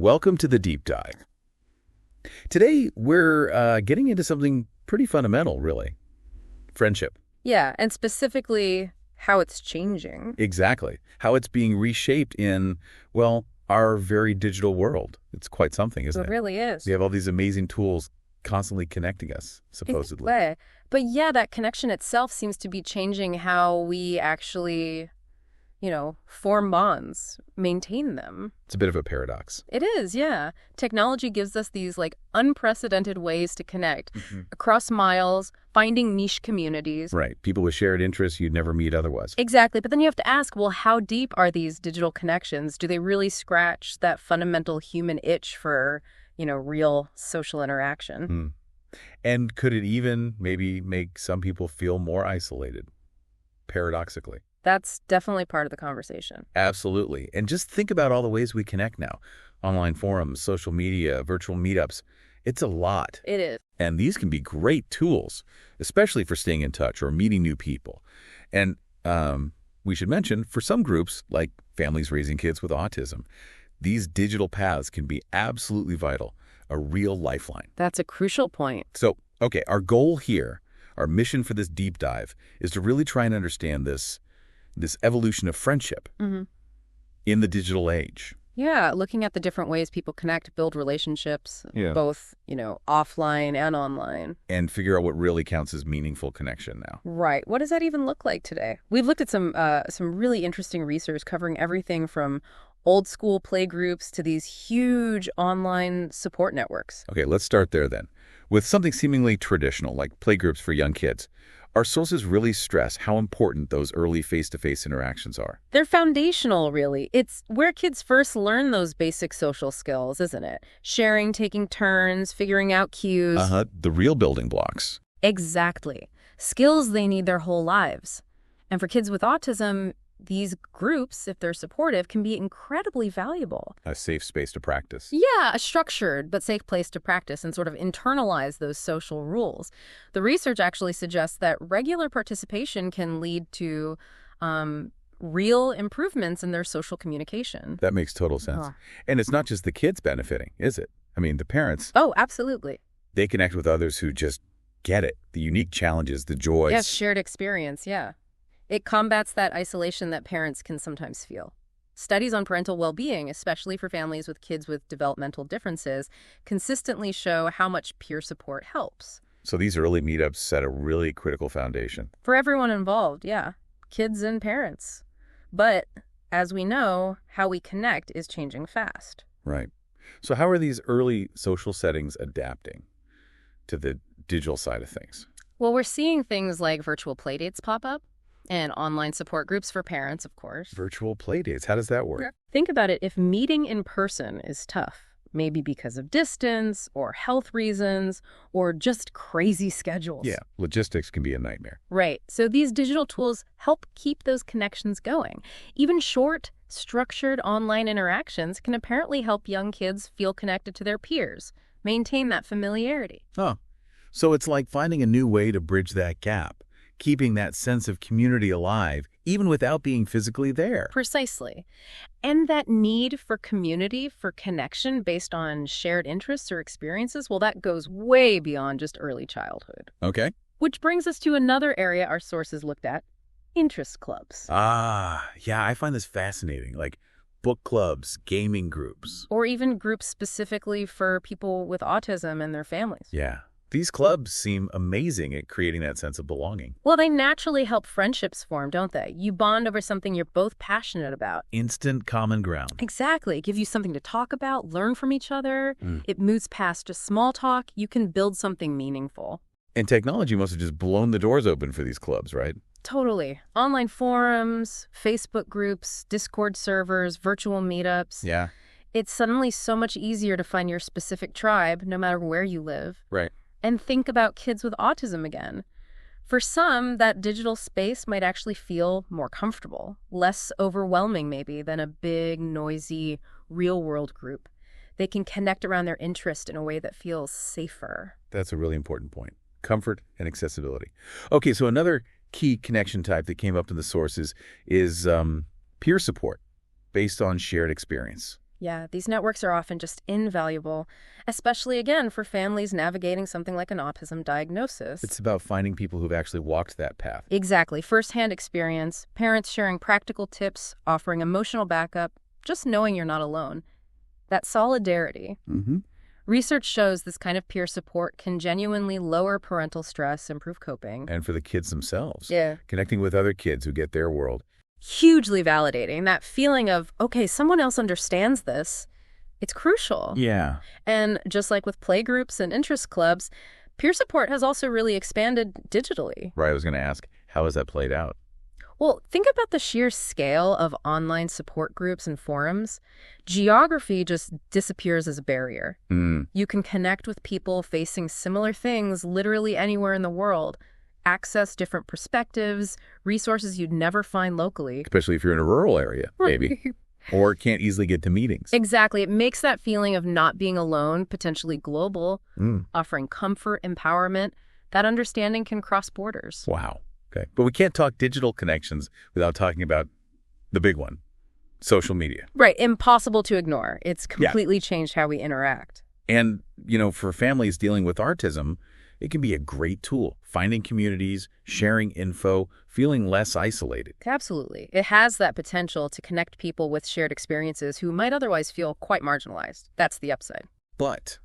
welcome to the Deep Dive. Today, we're getting into something pretty fundamental, really. Friendship. Yeah, and specifically how it's changing. Exactly. How it's being reshaped in, well, our very digital world. It's quite something, isn't it? It really is. We have all these amazing tools constantly connecting us, supposedly. But yeah, that connection itself seems to be changing how we actually, form bonds, maintain them. It's a bit of a paradox. It is, yeah. Technology gives us these unprecedented ways to connect across miles, finding niche communities. Right. People with shared interests you'd never meet otherwise. Exactly. But then you have to ask, well, how deep are these digital connections? Do they really scratch that fundamental human itch for, real social interaction? And could it even maybe make some people feel more isolated, paradoxically? That's definitely part of the conversation. Absolutely. And just think about all the ways we connect now. Online forums, social media, virtual meetups. It's a lot. It is. And these can be great tools, especially for staying in touch or meeting new people. And we should mention, for some groups, like families raising kids with autism, these digital paths can be absolutely vital, a real lifeline. That's a crucial point. So, okay, our goal here, our mission for this deep dive, is to really try and understand this evolution of friendship in the digital age. Yeah, looking at the different ways people connect, build relationships, both, offline and online. And figure out what really counts as meaningful connection now. Right. What does that even look like today? We've looked at some really interesting research covering everything from old school play groups to these huge online support networks. Okay, let's start there then. With something seemingly traditional, like playgroups for young kids, our sources really stress how important those early face-to-face interactions are. They're foundational, really. It's where kids first learn those basic social skills, isn't it? Sharing, taking turns, figuring out cues. The real building blocks. Exactly. Skills they need their whole lives. And for kids with autism, these groups, if they're supportive, can be incredibly valuable. A safe space to practice. Yeah, a structured but safe place to practice and sort of internalize those social rules. The research actually suggests that regular participation can lead to real improvements in their social communication. That makes total sense. And it's not just the kids benefiting, is it? I mean, the parents. Oh, absolutely. They connect with others who just get it, the unique challenges, the joys. Yes, shared experience, yeah. It combats that isolation that parents can sometimes feel. Studies on parental well-being, especially for families with kids with developmental differences, consistently show how much peer support helps. So these early meetups set a really critical foundation. For everyone involved, yeah. Kids and parents. But, as we know, how we connect is changing fast. Right. So how are these early social settings adapting to the digital side of things? Well, we're seeing things like virtual playdates pop up. And online support groups for parents, of course. Virtual playdates. How does that work? Think about it. If meeting in person is tough, maybe because of distance or health reasons or just crazy schedules. Yeah, logistics can be a nightmare. Right. So these digital tools help keep those connections going. Even short, structured online interactions can apparently help young kids feel connected to their peers, maintain that familiarity. Oh, so it's like finding a new way to bridge that gap. Keeping that sense of community alive, even without being physically there. Precisely. And that need for community, for connection based on shared interests or experiences, well, that goes way beyond just early childhood. Okay. Which brings us to another area our sources looked at, interest clubs. Yeah, I find this fascinating, like book clubs, gaming groups. Or even groups specifically for people with autism and their families. Yeah. These clubs seem amazing at creating that sense of belonging. Well, they naturally help friendships form, don't they? You bond over something you're both passionate about. Instant common ground. Exactly. It gives you something to talk about, learn from each other. It moves past just small talk. You can build something meaningful. And technology must have just blown the doors open for these clubs, right? Totally. Online forums, Facebook groups, Discord servers, virtual meetups. Yeah. It's suddenly so much easier to find your specific tribe, no matter where you live. Right. And think about kids with autism again. For some, that digital space might actually feel more comfortable, less overwhelming maybe than a big, noisy, real-world group. They can connect around their interest in a way that feels safer. That's a really important point. Comfort and accessibility. Okay, so another key connection type that came up in the sources is peer support based on shared experience. Yeah, these networks are often just invaluable, especially, again, for families navigating something like an autism diagnosis. It's about finding people who've actually walked that path. Exactly. Firsthand experience, parents sharing practical tips, offering emotional backup, just knowing you're not alone. That solidarity. Mm-hmm. Research shows this kind of peer support can genuinely lower parental stress, improve coping. And for the kids themselves. Yeah. Connecting with other kids who get their world. Hugely validating. That feeling of, okay, someone else understands this. It's crucial. Yeah. And just like with playgroups and interest clubs, peer support has also really expanded digitally. Right, I was going to ask, how has that played out? Well, think about the sheer scale of online support groups and forums. Geography just disappears as a barrier. You can connect with people facing similar things literally anywhere in the world, access different perspectives, resources you'd never find locally. Especially if you're in a rural area, maybe. Or can't easily get to meetings. Exactly. It makes that feeling of not being alone potentially global, offering comfort, empowerment. That understanding can cross borders. Wow. Okay. But we can't talk digital connections without talking about the big one, social media. Right. Impossible to ignore. It's completely changed how we interact. And, for families dealing with autism, it can be a great tool, finding communities, sharing info, feeling less isolated. Absolutely. It has that potential to connect people with shared experiences who might otherwise feel quite marginalized. That's the upside. But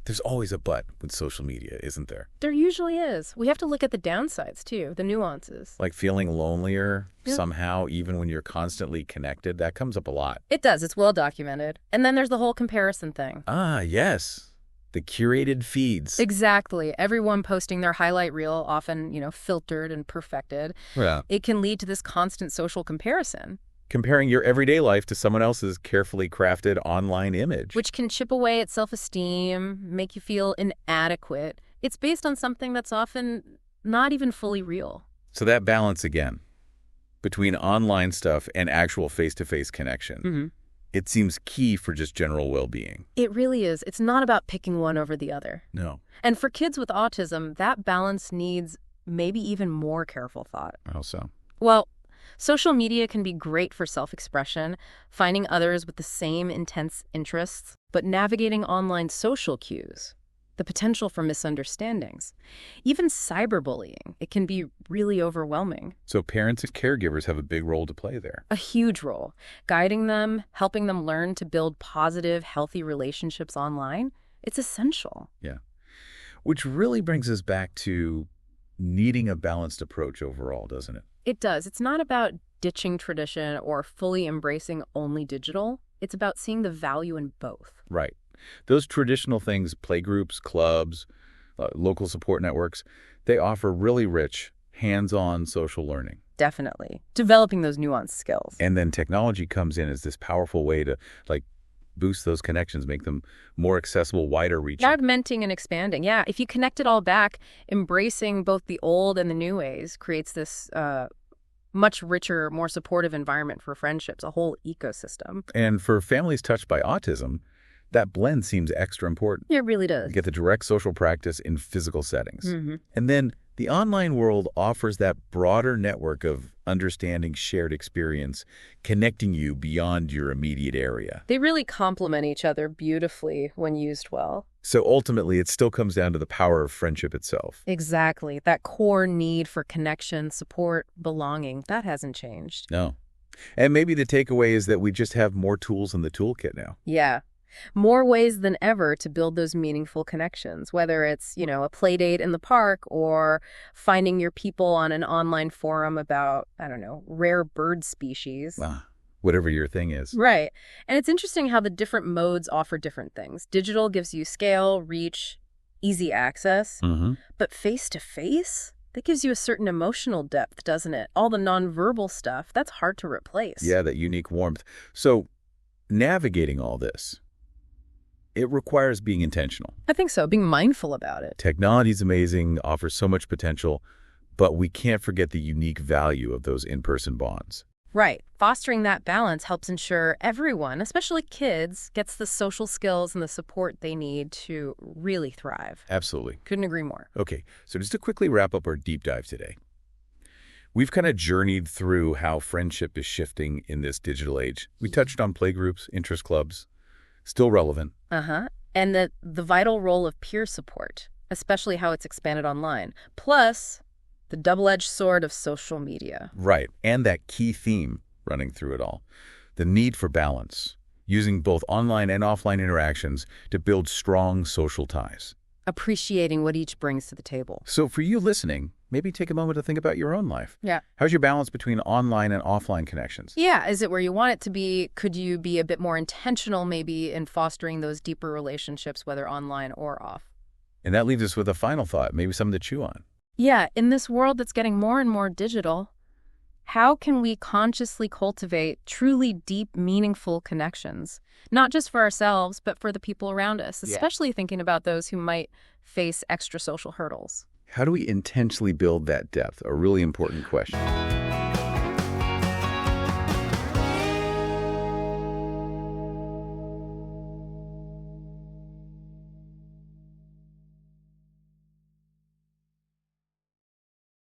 there's always a but with social media, isn't there? There usually is. We have to look at the downsides, too, the nuances. Like feeling lonelier somehow, even when you're constantly connected. That comes up a lot. It does. It's well documented. And then there's the whole comparison thing. Ah, yes. The curated feeds. Exactly. Everyone posting their highlight reel, often, filtered and perfected. Yeah. It can lead to this constant social comparison. Comparing your everyday life to someone else's carefully crafted online image. Which can chip away at self-esteem, make you feel inadequate. It's based on something that's often not even fully real. So that balance again, between online stuff and actual face-to-face connection, it seems key for just general well-being. It really is. It's not about picking one over the other. No. And for kids with autism, that balance needs maybe even more careful thought. How so? Well, social media can be great for self-expression, finding others with the same intense interests, but navigating online social cues, the potential for misunderstandings, even cyberbullying, it can be really overwhelming. So parents and caregivers have a big role to play there. A huge role. Guiding them, helping them learn to build positive, healthy relationships online, it's essential. Yeah. Which really brings us back to needing a balanced approach overall, doesn't it? It does. It's not about ditching tradition or fully embracing only digital. It's about seeing the value in both. Right. Those traditional things, playgroups, clubs, local support networks, they offer really rich, hands-on social learning. Definitely. Developing those nuanced skills. And then technology comes in as this powerful way to, boost those connections, make them more accessible, wider reaching. Augmenting and expanding. Yeah, if you connect it all back, embracing both the old and the new ways creates this much richer, more supportive environment for friendships, a whole ecosystem. And for families touched by autism, that blend seems extra important. It really does. You get the direct social practice in physical settings. Mm-hmm. And then the online world offers that broader network of understanding shared experience, connecting you beyond your immediate area. They really complement each other beautifully when used well. So ultimately, it still comes down to the power of friendship itself. Exactly. That core need for connection, support, belonging, that hasn't changed. No. And maybe the takeaway is that we just have more tools in the toolkit now. Yeah. More ways than ever to build those meaningful connections, whether it's, a play date in the park or finding your people on an online forum about, rare bird species. Whatever your thing is. Right. And it's interesting how the different modes offer different things. Digital gives you scale, reach, easy access. Mm-hmm. But face-to-face, that gives you a certain emotional depth, doesn't it? All the nonverbal stuff, that's hard to replace. Yeah, that unique warmth. So navigating all this, it requires being intentional. I think so, being mindful about it. Technology's amazing, offers so much potential, but we can't forget the unique value of those in-person bonds. Right. Fostering that balance helps ensure everyone, especially kids, gets the social skills and the support they need to really thrive. Absolutely. Couldn't agree more. Okay, so just to quickly wrap up our deep dive today. We've kind of journeyed through how friendship is shifting in this digital age. We touched on playgroups, interest clubs, still relevant. Uh-huh. And the vital role of peer support, especially how it's expanded online. Plus, the double-edged sword of social media. Right, and that key theme running through it all, the need for balance, using both online and offline interactions to build strong social ties. Appreciating what each brings to the table. So for you listening, maybe take a moment to think about your own life. Yeah. How's your balance between online and offline connections? Yeah, is it where you want it to be? Could you be a bit more intentional maybe in fostering those deeper relationships, whether online or off? And that leaves us with a final thought, maybe something to chew on. Yeah, in this world that's getting more and more digital, how can we consciously cultivate truly deep, meaningful connections? Not just for ourselves, but for the people around us, especially thinking about those who might face extra social hurdles. How do we intentionally build that depth? A really important question.